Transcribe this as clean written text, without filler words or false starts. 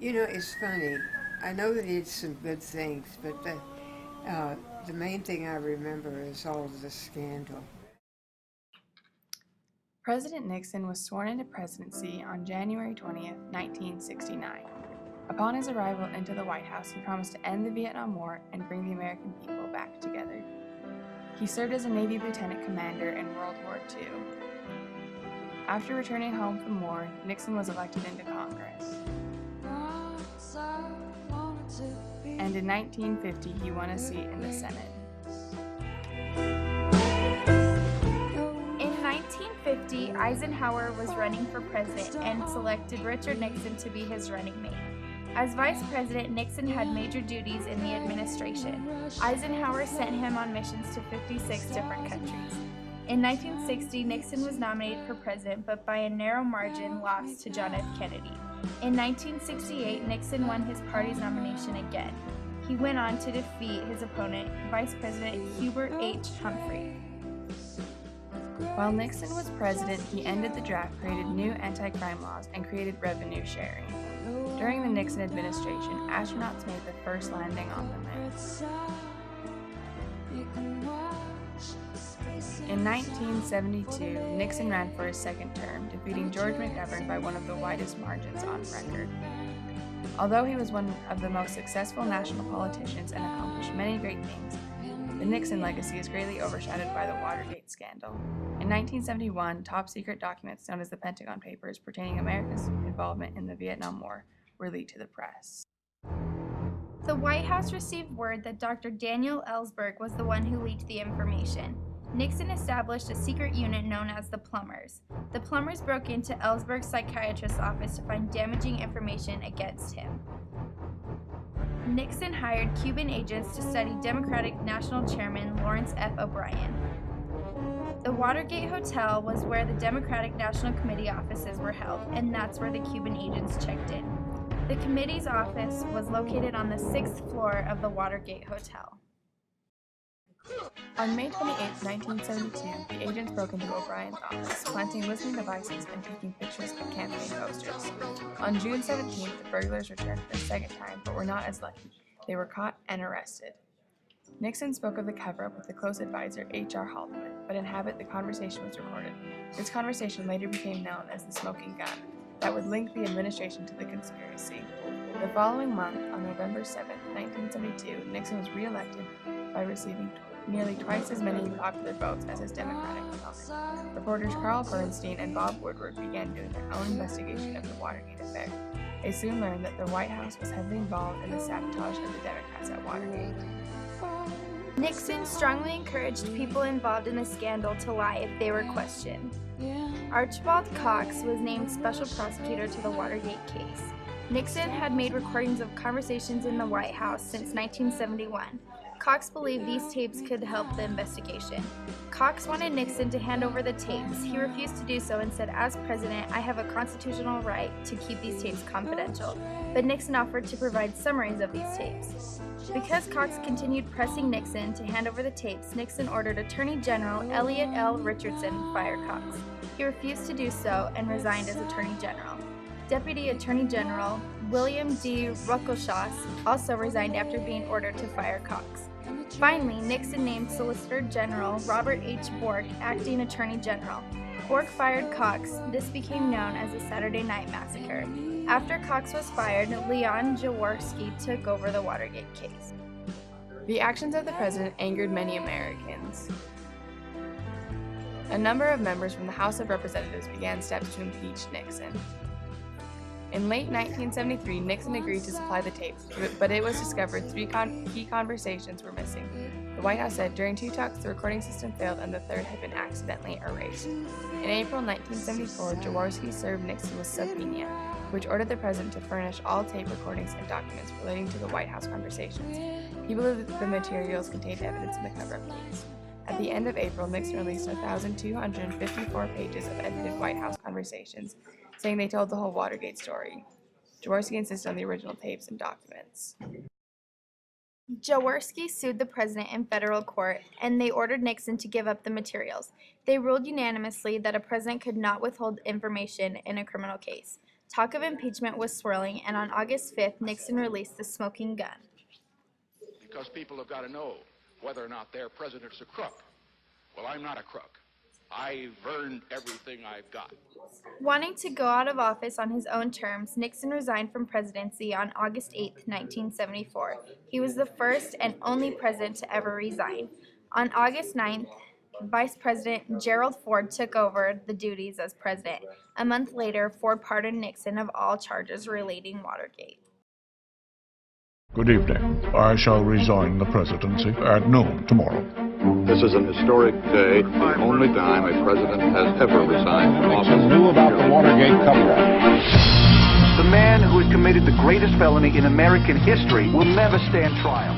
It's funny. I know that he did some good things, but the main thing I remember is all of the scandal. President Nixon was sworn into presidency on January 20th, 1969. Upon his arrival into the White House, he promised to end the Vietnam War and bring the American people back together. He served as a Navy lieutenant commander in World War II. After returning home from war, Nixon was elected into Congress. And in 1950, he won a seat in the Senate. In 1950, Eisenhower was running for president and selected Richard Nixon to be his running mate. As vice president, Nixon had major duties in the administration. Eisenhower sent him on missions to 56 different countries. In 1960, Nixon was nominated for president, but by a narrow margin lost to John F. Kennedy. In 1968, Nixon won his party's nomination again. He went on to defeat his opponent, Vice President Hubert H. Humphrey. While Nixon was president, he ended the draft, created new anti-crime laws, and created revenue sharing. During the Nixon administration, astronauts made the first landing on the moon. In 1972, Nixon ran for his second term, defeating George McGovern by one of the widest margins on record. Although he was one of the most successful national politicians and accomplished many great things, the Nixon legacy is greatly overshadowed by the Watergate scandal. In 1971, top-secret documents known as the Pentagon Papers pertaining America's involvement in the Vietnam War were leaked to the press. The White House received word that Dr. Daniel Ellsberg was the one who leaked the information. Nixon established a secret unit known as the Plumbers. The Plumbers broke into Ellsberg's psychiatrist's office to find damaging information against him. Nixon hired Cuban agents to study Democratic National Chairman Lawrence F. O'Brien. The Watergate Hotel was where the Democratic National Committee offices were held, and that's where the Cuban agents checked in. The committee's office was located on the 6th floor of the Watergate Hotel. On May 28, 1972, the agents broke into O'Brien's office, planting listening devices and taking pictures of campaign posters. On June 17th, the burglars returned for a second time, but were not as lucky. They were caught and arrested. Nixon spoke of the cover-up with the close advisor H.R. Haldeman, but in habit, the conversation was recorded. This conversation later became known as the smoking gun, that would link the administration to the conspiracy. The following month, on November 7, 1972, Nixon was re-elected by receiving nearly twice as many popular votes as his Democratic opponent. Reporters Carl Bernstein and Bob Woodward began doing their own investigation of the Watergate affair. They soon learned that the White House was heavily involved in the sabotage of the Democrats at Watergate. Nixon strongly encouraged people involved in the scandal to lie if they were questioned. Archibald Cox was named special prosecutor to the Watergate case. Nixon had made recordings of conversations in the White House since 1971. Cox believed these tapes could help the investigation. Cox wanted Nixon to hand over the tapes. He refused to do so and said, "As president, I have a constitutional right to keep these tapes confidential." But Nixon offered to provide summaries of these tapes. Because Cox continued pressing Nixon to hand over the tapes, Nixon ordered Attorney General Elliot L. Richardson fire Cox. He refused to do so and resigned as Attorney General. Deputy Attorney General William D. Ruckelshaus also resigned after being ordered to fire Cox. Finally, Nixon named Solicitor General Robert H. Bork acting Attorney General. Bork fired Cox. This became known as the Saturday Night Massacre. After Cox was fired, Leon Jaworski took over the Watergate case. The actions of the president angered many Americans. A number of members from the House of Representatives began steps to impeach Nixon. In late 1973, Nixon agreed to supply the tapes, but it was discovered three key conversations were missing. The White House said during two talks the recording system failed and the third had been accidentally erased. In April 1974, Jaworski served Nixon with subpoena, which ordered the president to furnish all tape recordings and documents relating to the White House conversations. He believed that the materials contained evidence in the cover-up case. At the end of April, Nixon released 1,254 pages of edited White House conversations, saying they told the whole Watergate story. Jaworski insisted on the original tapes and documents. Jaworski sued the president in federal court, and they ordered Nixon to give up the materials. They ruled unanimously that a president could not withhold information in a criminal case. Talk of impeachment was swirling, and on August 5th, Nixon released the smoking gun. Because people have got to know whether or not their president's a crook. Well, I'm not a crook. I've earned everything I've got. Wanting to go out of office on his own terms, Nixon resigned from presidency on August 8, 1974. He was the first and only president to ever resign. On August 9th, Vice President Gerald Ford took over the duties as president. A month later, Ford pardoned Nixon of all charges relating Watergate. Good evening. I shall resign the presidency at noon tomorrow. This is an historic day, the only time a president has ever resigned from office. Nixon knew about the Watergate cover-up. The man who has committed the greatest felony in American history will never stand trial.